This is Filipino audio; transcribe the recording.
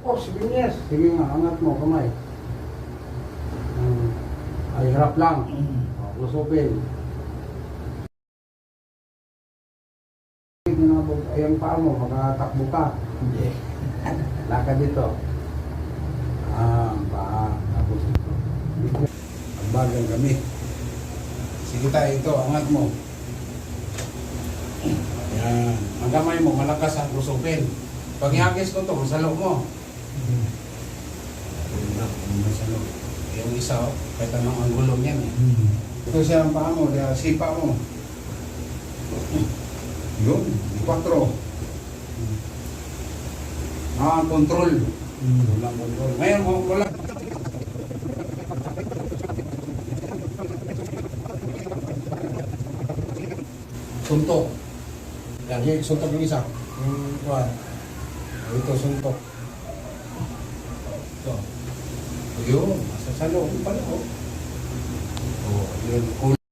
Oh, 7 years. Sige nga, angat mo, kamay. Ay, harap lang. Lusupin. Ginabog ay ang paa mo, makatakbo ka. Hindi. Lakad dito. Paa. Tapos ito. Magbagang kami. Sige tayo, ito, angat mo. Yan. Ang kamay mo, malakas ang lusupin. Pag ihagis ko ito, masalo mo. Masalo. Yung isa, kahit anong anggulong yan eh. Ito siya ang paa mo, sipa mo. Yun, 4. Control. Walang control. Ngayon mo, wala. Suntok. Yan, suntok yung isa. Ito, suntok. Ito. Yun, masasalo. Pala, oh. Oh, yun.